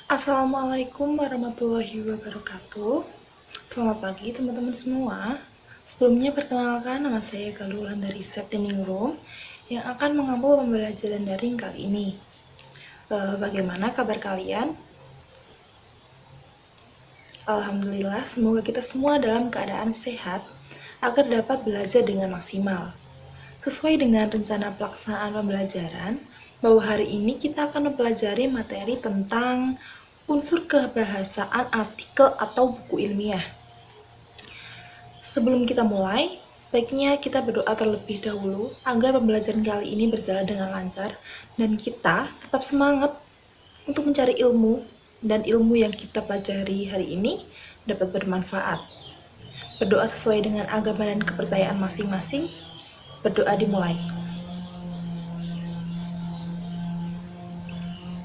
Assalamualaikum warahmatullahi wabarakatuh. Selamat pagi teman-teman semua. Sebelumnya perkenalkan, nama saya Galulan dari Settingroom yang akan mengampu pembelajaran daring kali ini. Bagaimana kabar kalian? Alhamdulillah, semoga kita semua dalam keadaan sehat agar dapat belajar dengan maksimal. Sesuai dengan rencana pelaksanaan pembelajaran, bahwa hari ini kita akan mempelajari materi tentang unsur kebahasaan artikel atau buku ilmiah. Sebelum kita mulai, sebaiknya kita berdoa terlebih dahulu agar pembelajaran kali ini berjalan dengan lancar dan kita tetap semangat untuk mencari ilmu dan ilmu yang kita pelajari hari ini dapat bermanfaat. Berdoa sesuai dengan agama dan kepercayaan masing-masing. Berdoa dimulai.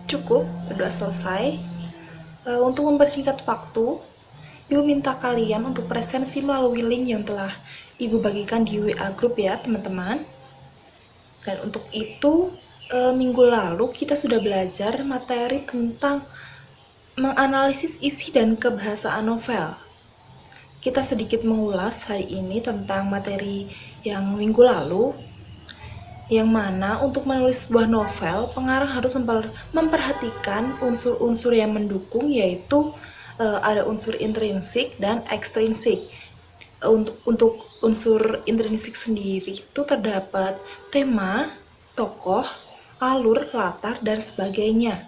Cukup, berdoa selesai. Untuk mempersingkat waktu, Ibu minta kalian untuk presensi melalui link yang telah Ibu bagikan di WA group ya teman-teman. Dan untuk itu, minggu lalu kita sudah belajar materi tentang menganalisis isi dan kebahasaan novel. Kita sedikit mengulas hari ini tentang materi yang minggu lalu, yang mana untuk menulis sebuah novel, pengarang harus memperhatikan unsur-unsur yang mendukung, yaitu ada unsur intrinsik dan ekstrinsik. Untuk unsur intrinsik sendiri itu terdapat tema, tokoh, alur, latar, dan sebagainya.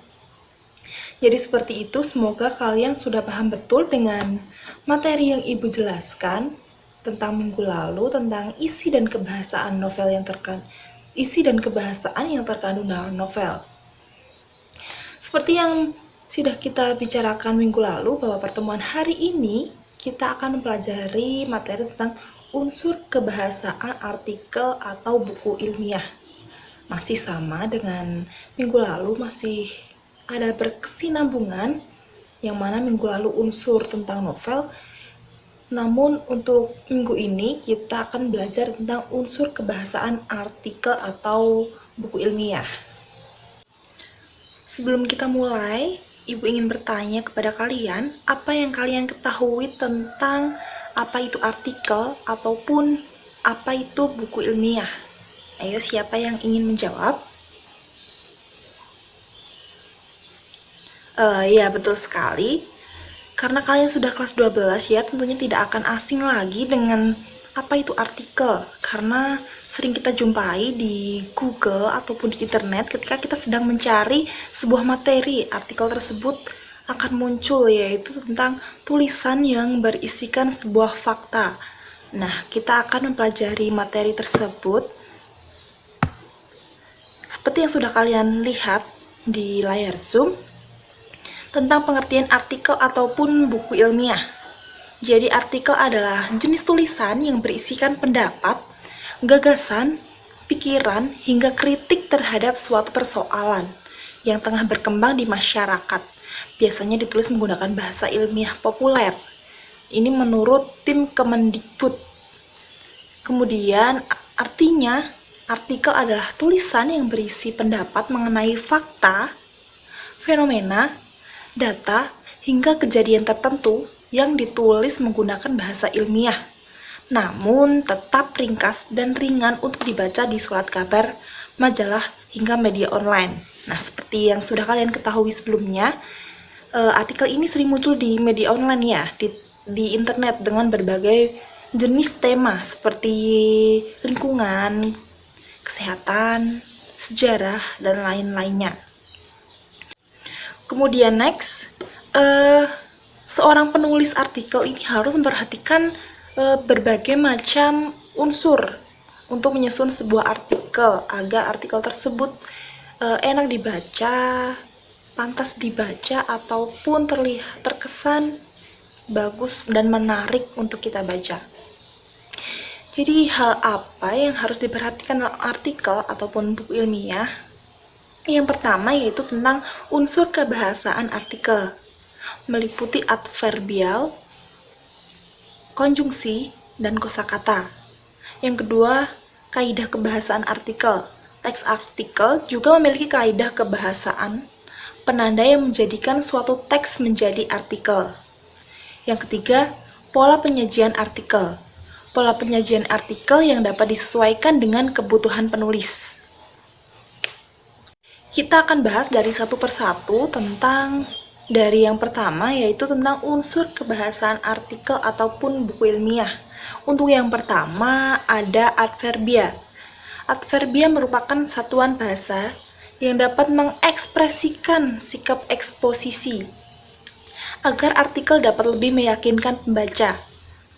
Jadi seperti itu, semoga kalian sudah paham betul dengan materi yang Ibu jelaskan tentang minggu lalu, tentang isi dan kebahasaan novel yang terkandung dalam novel. Seperti yang sudah kita bicarakan minggu lalu, bahwa pertemuan hari ini kita akan mempelajari materi tentang unsur kebahasaan artikel atau buku ilmiah. Masih sama dengan minggu lalu, masih ada berkesinambungan, yang mana minggu lalu unsur tentang novel. Namun untuk minggu ini kita akan belajar tentang unsur kebahasaan artikel atau buku ilmiah. Sebelum kita mulai, Ibu ingin bertanya kepada kalian, apa yang kalian ketahui tentang apa itu artikel ataupun apa itu buku ilmiah? Ayo, siapa yang ingin menjawab? Ya, betul sekali. Karena kalian sudah kelas 12 ya, tentunya tidak akan asing lagi dengan apa itu artikel. Karena sering kita jumpai di Google ataupun di internet ketika kita sedang mencari sebuah materi. Artikel tersebut akan muncul, yaitu tentang tulisan yang berisikan sebuah fakta. Nah, kita akan mempelajari materi tersebut seperti yang sudah kalian lihat di layar Zoom, tentang pengertian artikel ataupun buku ilmiah. Jadi artikel adalah jenis tulisan yang berisikan pendapat, gagasan, pikiran, hingga kritik terhadap suatu persoalan yang tengah berkembang di masyarakat. Biasanya ditulis menggunakan bahasa ilmiah populer. Ini menurut tim Kemendikbud. Kemudian artinya, artikel adalah tulisan yang berisi pendapat mengenai fakta, fenomena, data, hingga kejadian tertentu yang ditulis menggunakan bahasa ilmiah, namun tetap ringkas dan ringan untuk dibaca di surat kabar, majalah, hingga media online. Nah, seperti yang sudah kalian ketahui sebelumnya, artikel ini sering muncul di media online ya, di internet dengan berbagai jenis tema seperti lingkungan, kesehatan, sejarah, dan lain-lainnya. Kemudian next, seorang penulis artikel ini harus memperhatikan berbagai macam unsur untuk menyusun sebuah artikel agar artikel tersebut enak dibaca, pantas dibaca, ataupun terkesan bagus dan menarik untuk kita baca. Jadi hal apa yang harus diperhatikan dalam artikel ataupun buku ilmiah? Yang pertama yaitu tentang unsur kebahasaan artikel, meliputi adverbial, konjungsi, dan kosakata. Yang kedua, kaidah kebahasaan artikel. Teks artikel juga memiliki kaidah kebahasaan, penanda yang menjadikan suatu teks menjadi artikel. Yang ketiga, pola penyajian artikel. Pola penyajian artikel yang dapat disesuaikan dengan kebutuhan penulis. Kita akan bahas dari satu persatu tentang dari yang pertama, yaitu tentang unsur kebahasaan artikel ataupun buku ilmiah. Untuk yang pertama ada adverbia. Adverbia merupakan satuan bahasa yang dapat mengekspresikan sikap eksposisi. Agar artikel dapat lebih meyakinkan pembaca,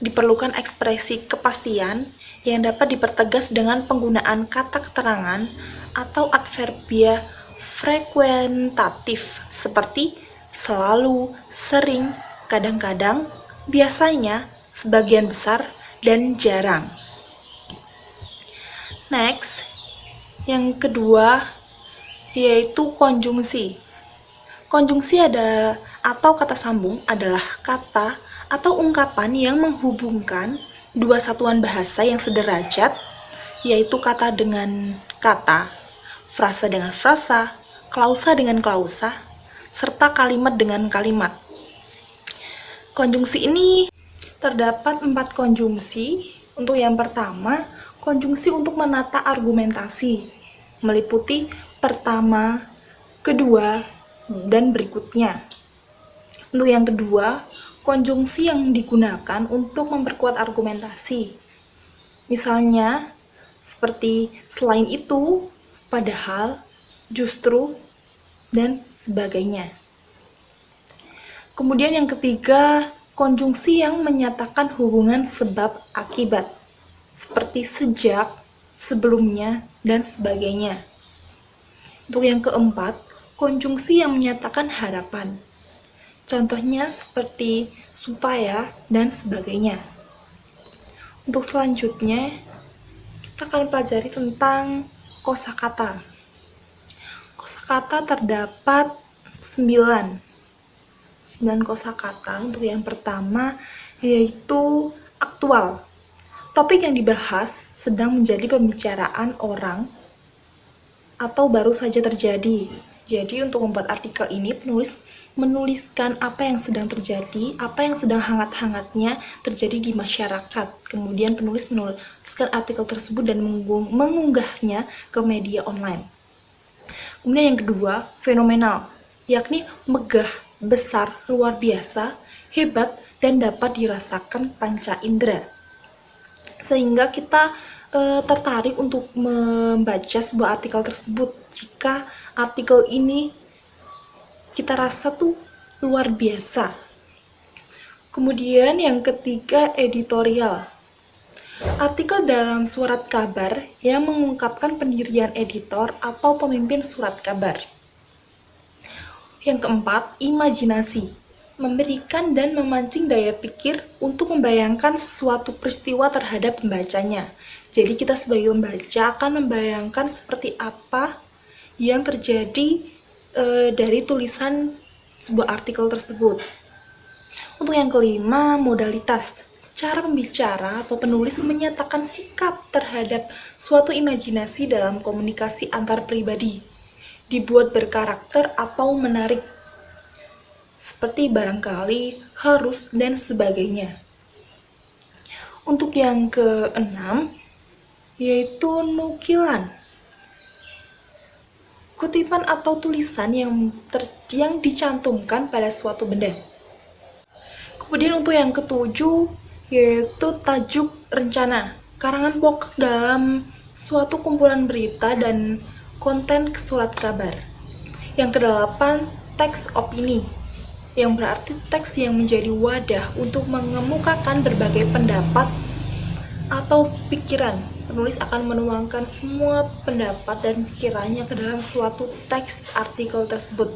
diperlukan ekspresi kepastian yang dapat dipertegas dengan penggunaan kata keterangan atau adverbia frekuentatif seperti selalu, sering, kadang-kadang, biasanya, sebagian besar, dan jarang. Next, yang kedua yaitu konjungsi. Konjungsi atau kata sambung adalah kata atau ungkapan yang menghubungkan dua satuan bahasa yang sederajat, yaitu kata dengan kata, frasa dengan frasa, klausa dengan klausa, serta kalimat dengan kalimat. Konjungsi ini terdapat 4 konjungsi. Untuk yang pertama, konjungsi untuk menata argumentasi, meliputi pertama, kedua, dan berikutnya. Untuk yang kedua, konjungsi yang digunakan untuk memperkuat argumentasi. Misalnya, seperti selain itu, padahal, justru, dan sebagainya. Kemudian yang ketiga, konjungsi yang menyatakan hubungan sebab akibat, seperti sejak, sebelumnya, dan sebagainya. Untuk yang keempat, konjungsi yang menyatakan harapan. Contohnya seperti supaya dan sebagainya. Untuk selanjutnya, kita akan pelajari tentang kosakata. Kosakata terdapat 9 kosakata. Untuk yang pertama yaitu aktual. Topik yang dibahas sedang menjadi pembicaraan orang atau baru saja terjadi. Jadi untuk membuat artikel ini penulis menuliskan apa yang sedang terjadi, apa yang sedang hangat-hangatnya terjadi di masyarakat. Kemudian penulis menuliskan artikel tersebut dan mengunggahnya ke media online. Kemudian yang kedua, fenomenal, yakni megah, besar, luar biasa, hebat, dan dapat dirasakan panca indera. Sehingga kita tertarik untuk membaca sebuah artikel tersebut jika artikel ini kita rasa tuh luar biasa. Kemudian yang ketiga, editorial. Artikel dalam surat kabar yang mengungkapkan pendirian editor atau pemimpin surat kabar. Yang keempat, imajinasi. Memberikan dan memancing daya pikir untuk membayangkan suatu peristiwa terhadap pembacanya. Jadi kita sebagai pembaca akan membayangkan seperti apa yang terjadi dari tulisan sebuah artikel tersebut. Untuk yang kelima, modalitas. Cara pembicara atau penulis menyatakan sikap terhadap suatu imajinasi dalam komunikasi antar pribadi, dibuat berkarakter atau menarik, seperti barangkali, harus, dan sebagainya. Untuk yang keenam, yaitu nukilan. Kutipan atau tulisan yang dicantumkan pada suatu benda. Kemudian untuk yang ketujuh, yaitu tajuk rencana, karangan pokok dalam suatu kumpulan berita dan konten surat kabar. Yang kedelapan, teks opini, yang berarti teks yang menjadi wadah untuk mengemukakan berbagai pendapat atau pikiran. Penulis akan menuangkan semua pendapat dan pikirannya ke dalam suatu teks artikel tersebut.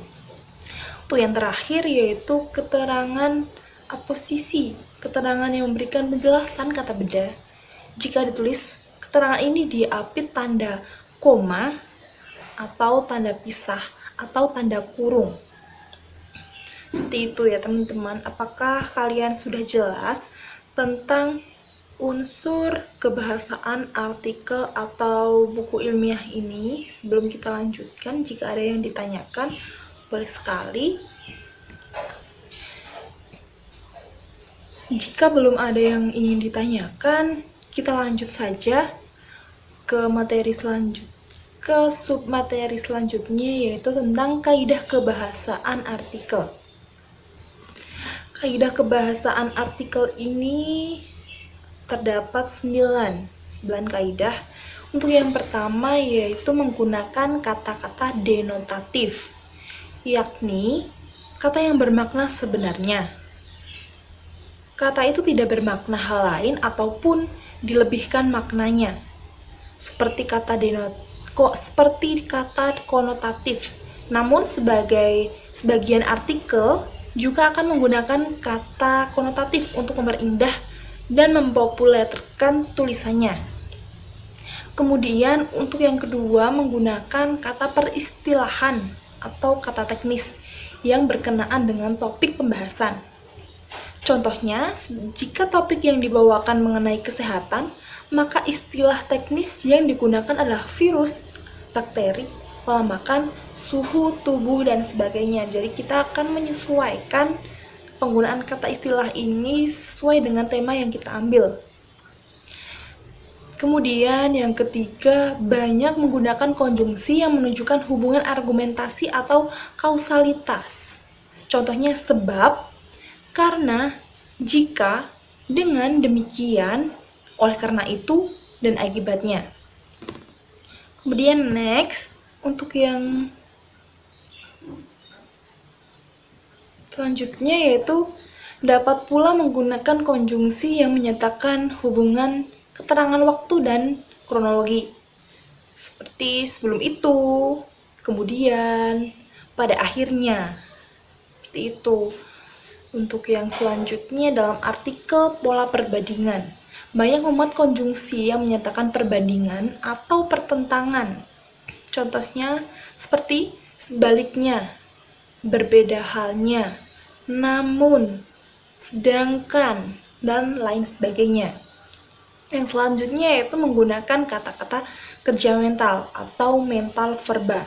Untuk yang terakhir yaitu keterangan aposisi, keterangan yang memberikan penjelasan kata benda. Jika ditulis, keterangan ini diapit tanda koma atau tanda pisah atau tanda kurung. Seperti itu ya teman-teman. Apakah kalian sudah jelas tentang unsur kebahasaan artikel atau buku ilmiah ini? Sebelum kita lanjutkan, jika ada yang ditanyakan, Boleh sekali. Jika belum ada yang ingin ditanyakan, kita lanjut saja ke submateri selanjutnya, yaitu tentang kaidah kebahasaan artikel. Kaidah kebahasaan artikel ini terdapat 9 kaidah. Untuk yang pertama yaitu menggunakan kata-kata denotatif, yakni kata yang bermakna sebenarnya. Kata itu tidak bermakna hal lain ataupun dilebihkan maknanya. Seperti kata konotatif. Namun sebagian artikel juga akan menggunakan kata konotatif untuk memperindah dan mempopulerkan tulisannya. Kemudian untuk yang kedua menggunakan kata peristilahan atau kata teknis yang berkenaan dengan topik pembahasan. Contohnya, jika topik yang dibawakan mengenai kesehatan, maka istilah teknis yang digunakan adalah virus, bakteri, pola makan, suhu tubuh, dan sebagainya. Jadi kita akan menyesuaikan penggunaan kata istilah ini sesuai dengan tema yang kita ambil. Kemudian yang ketiga, banyak menggunakan konjungsi yang menunjukkan hubungan argumentasi atau kausalitas. Contohnya sebab, karena, jika, dengan, demikian, oleh karena itu, dan akibatnya. Kemudian next, untuk yang selanjutnya yaitu dapat pula menggunakan konjungsi yang menyatakan hubungan keterangan waktu dan kronologi. Seperti sebelum itu, kemudian, pada akhirnya. Seperti itu. Untuk yang selanjutnya dalam artikel pola perbandingan, banyak memuat konjungsi yang menyatakan perbandingan atau pertentangan. Contohnya seperti sebaliknya, berbeda halnya, namun, sedangkan, dan lain sebagainya. Yang selanjutnya yaitu menggunakan kata-kata kerja mental atau mental verba.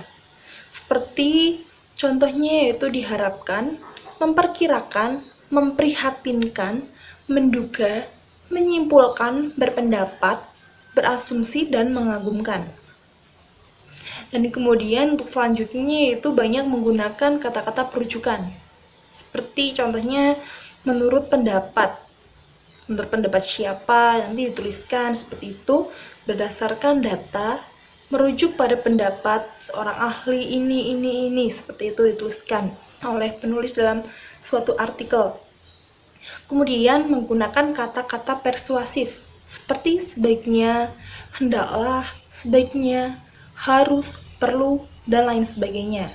Seperti contohnya yaitu diharapkan, memperkirakan, memprihatinkan, menduga, menyimpulkan, berpendapat, berasumsi, dan mengagumkan. Dan kemudian untuk selanjutnya yaitu banyak menggunakan kata-kata perujukan. Seperti contohnya menurut pendapat. Menurut pendapat siapa, nanti dituliskan seperti itu berdasarkan data, merujuk pada pendapat seorang ahli ini, seperti itu dituliskan oleh penulis dalam suatu artikel. Kemudian menggunakan kata-kata persuasif seperti sebaiknya, hendaklah, sebaiknya, harus, perlu, dan lain sebagainya.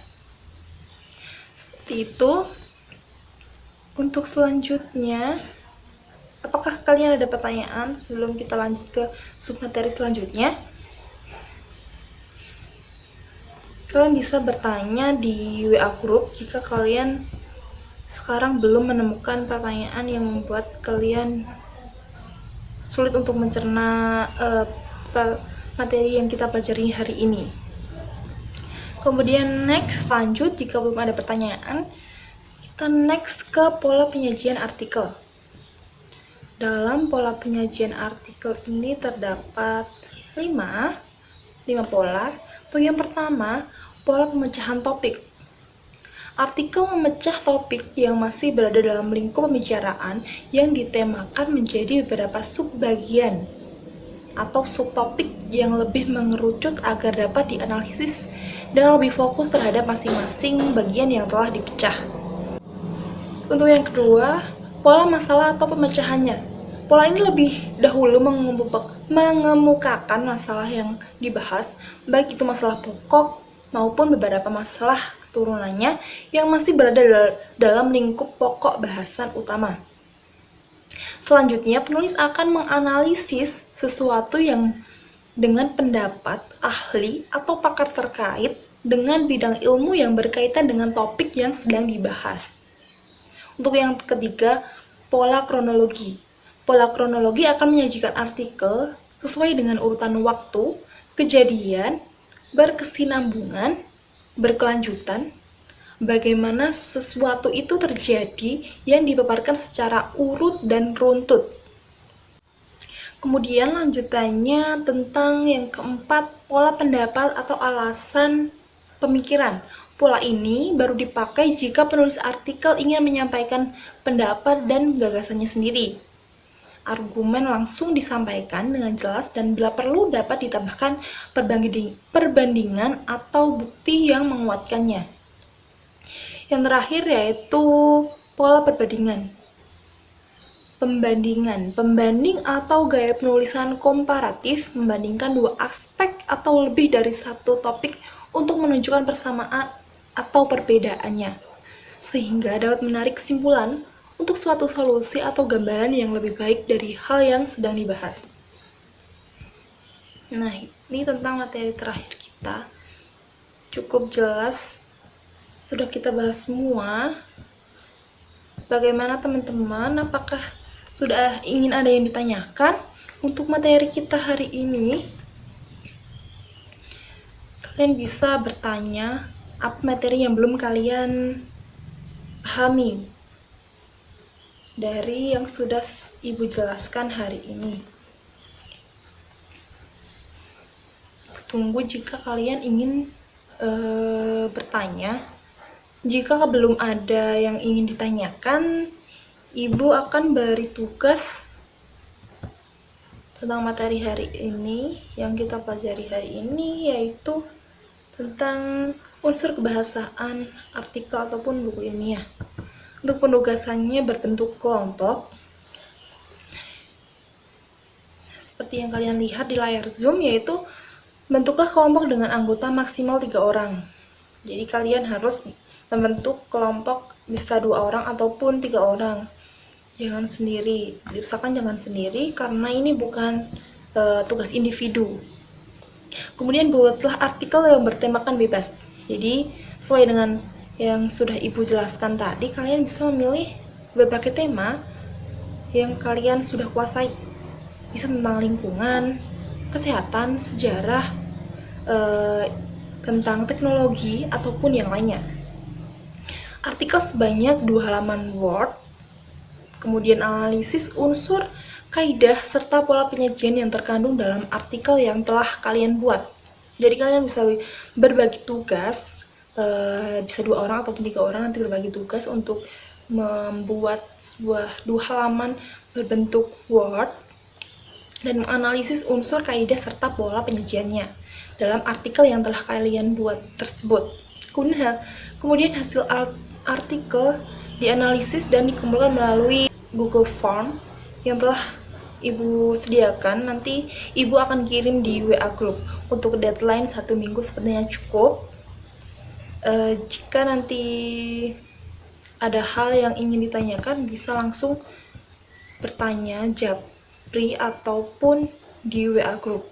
Seperti itu. Untuk selanjutnya, apakah kalian ada pertanyaan sebelum kita lanjut ke submateri selanjutnya? Kalian bisa bertanya di WA group jika kalian sekarang belum menemukan pertanyaan yang membuat kalian sulit untuk mencerna materi yang kita pelajari hari ini. Kemudian next, lanjut jika belum ada pertanyaan, kita next ke pola penyajian artikel. Dalam pola penyajian artikel ini terdapat 5 pola. Untuk yang pertama, pola pemecahan topik. Artikel memecah topik yang masih berada dalam lingkup pembicaraan yang ditemakan menjadi beberapa subbagian atau subtopik yang lebih mengerucut agar dapat dianalisis dan lebih fokus terhadap masing-masing bagian yang telah dipecah. Untuk yang kedua, pola masalah atau pemecahannya. Pola ini lebih dahulu mengemukakan masalah yang dibahas, baik itu masalah pokok maupun beberapa masalah keturunannya yang masih berada dalam lingkup pokok bahasan utama. Selanjutnya, penulis akan menganalisis sesuatu yang dengan pendapat ahli atau pakar terkait dengan bidang ilmu yang berkaitan dengan topik yang sedang dibahas. Untuk yang ketiga, pola kronologi. Pola kronologi akan menyajikan artikel sesuai dengan urutan waktu, kejadian, berkesinambungan, berkelanjutan, bagaimana sesuatu itu terjadi yang dipaparkan secara urut dan runtut. Kemudian lanjutannya tentang yang keempat, pola pendapat atau alasan pemikiran. Pola ini baru dipakai jika penulis artikel ingin menyampaikan pendapat dan gagasannya sendiri. Argumen langsung disampaikan dengan jelas dan bila perlu dapat ditambahkan perbandingan atau bukti yang menguatkannya. Yang terakhir yaitu pola perbandingan. Pembanding atau gaya penulisan komparatif membandingkan dua aspek atau lebih dari satu topik untuk menunjukkan persamaan atau perbedaannya, sehingga dapat menarik kesimpulan untuk suatu solusi atau gambaran yang lebih baik dari hal yang sedang dibahas. Nah, ini tentang materi terakhir kita. Cukup jelas, sudah kita bahas semua. Bagaimana teman-teman? Apakah sudah ingin ada yang ditanyakan untuk materi kita hari ini? Kalian bisa bertanya apa materi yang belum kalian pahami dari yang sudah Ibu jelaskan hari ini. Tunggu jika kalian ingin bertanya. Jika belum ada yang ingin ditanyakan, Ibu akan beri tugas tentang materi hari ini. Yang kita pelajari hari ini yaitu tentang unsur kebahasaan artikel ataupun buku ilmiah. Untuk penugasannya berbentuk kelompok. Seperti yang kalian lihat di layar Zoom, yaitu bentuklah kelompok dengan anggota maksimal 3 orang. Jadi kalian harus membentuk kelompok bisa 2 orang ataupun 3 orang. Jangan sendiri, diusahakan jangan sendiri karena ini bukan tugas individu. Kemudian buatlah artikel yang bertemakan bebas. Jadi sesuai dengan yang sudah Ibu jelaskan tadi, kalian bisa memilih berbagai tema yang kalian sudah kuasai. Bisa tentang lingkungan, kesehatan, sejarah, tentang teknologi ataupun yang lainnya. Artikel sebanyak 2 halaman Word. Kemudian analisis unsur, kaidah, serta pola penyajian yang terkandung dalam artikel yang telah kalian buat. Jadi kalian bisa berbagi tugas, bisa 2 orang ataupun 3 orang nanti berbagi tugas untuk membuat sebuah 2 halaman berbentuk Word dan menganalisis unsur, kaidah, serta pola penyajiannya dalam artikel yang telah kalian buat tersebut. Kemudian hasil artikel dianalisis dan dikumpulkan melalui Google Form yang telah Ibu sediakan. Nanti Ibu akan kirim di WA Group. Untuk deadline 1 minggu sepertinya cukup. Jika nanti ada hal yang ingin ditanyakan, bisa langsung bertanya, japri, ataupun di WA Group.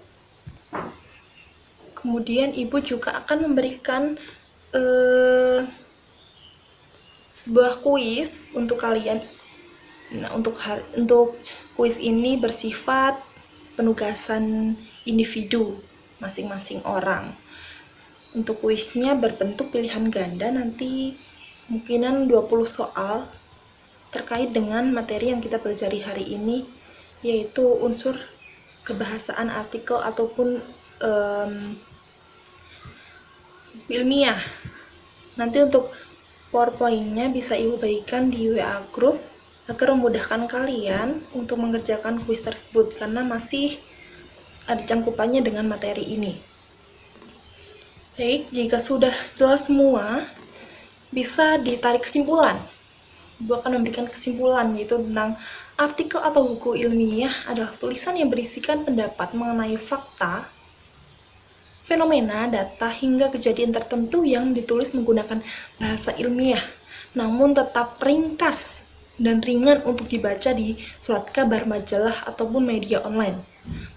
Kemudian Ibu juga akan memberikan sebuah kuis untuk kalian. Nah, untuk kuis ini bersifat penugasan individu masing-masing orang. Untuk kuisnya berbentuk pilihan ganda, nanti kemungkinan 20 soal terkait dengan materi yang kita pelajari hari ini, yaitu unsur kebahasaan artikel ataupun ilmiah. Nanti untuk PowerPoint-nya bisa Ibu bagikan di WA Group agar memudahkan kalian untuk mengerjakan kuis tersebut karena masih ada cangkupannya dengan materi ini. Baik, jika sudah jelas semua, bisa ditarik kesimpulan. Ibu akan memberikan kesimpulan, yaitu tentang artikel atau buku ilmiah adalah tulisan yang berisikan pendapat mengenai fakta, fenomena, data, hingga kejadian tertentu yang ditulis menggunakan bahasa ilmiah, namun tetap ringkas dan ringan untuk dibaca di surat kabar, majalah, ataupun media online.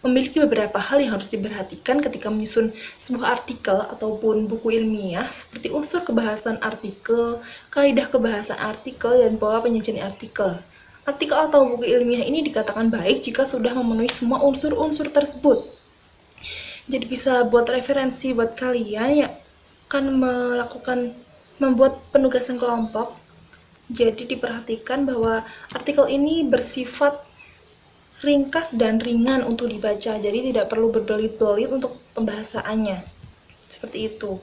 Memiliki beberapa hal yang harus diperhatikan ketika menyusun sebuah artikel ataupun buku ilmiah, seperti unsur kebahasaan artikel, kaidah kebahasaan artikel, dan pola penyajian artikel. Artikel atau buku ilmiah ini dikatakan baik jika sudah memenuhi semua unsur-unsur tersebut. Jadi bisa buat referensi buat kalian yang akan melakukan membuat penugasan kelompok. Jadi diperhatikan bahwa artikel ini bersifat ringkas dan ringan untuk dibaca, jadi tidak perlu berbelit-belit untuk pembahasannya. Seperti itu.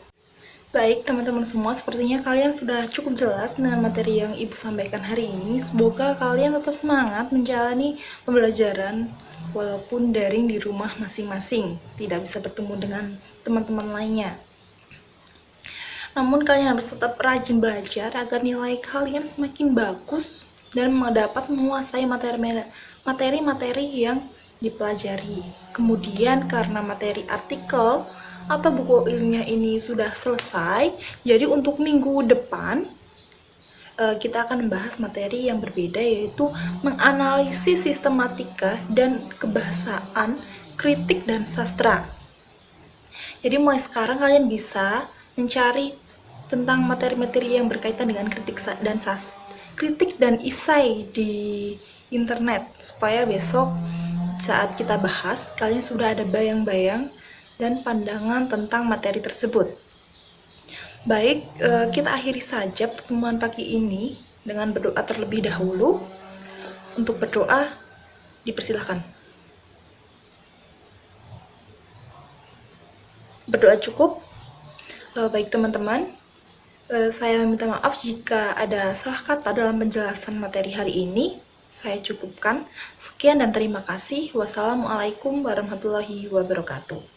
Baik teman-teman semua, sepertinya kalian sudah cukup jelas dengan materi yang Ibu sampaikan hari ini. Semoga kalian tetap semangat menjalani pembelajaran walaupun daring di rumah masing-masing, tidak bisa bertemu dengan teman-teman lainnya. Namun kalian harus tetap rajin belajar agar nilai kalian semakin bagus dan dapat menguasai materi-materi yang dipelajari. Kemudian karena materi artikel atau buku ilmiah ini sudah selesai, jadi untuk minggu depan kita akan membahas materi yang berbeda, yaitu menganalisis sistematika dan kebahasaan, kritik dan sastra. Jadi mulai sekarang kalian bisa mencari tentang materi-materi yang berkaitan dengan kritik dan isai di internet, supaya besok saat kita bahas kalian sudah ada bayang-bayang dan pandangan tentang materi tersebut. Baik, kita akhiri saja pertemuan pagi ini dengan berdoa terlebih dahulu. Untuk berdoa, dipersilahkan. Berdoa cukup? Baik teman-teman, saya minta maaf jika ada salah kata dalam penjelasan materi hari ini. Saya cukupkan. Sekian dan terima kasih. Wassalamualaikum warahmatullahi wabarakatuh.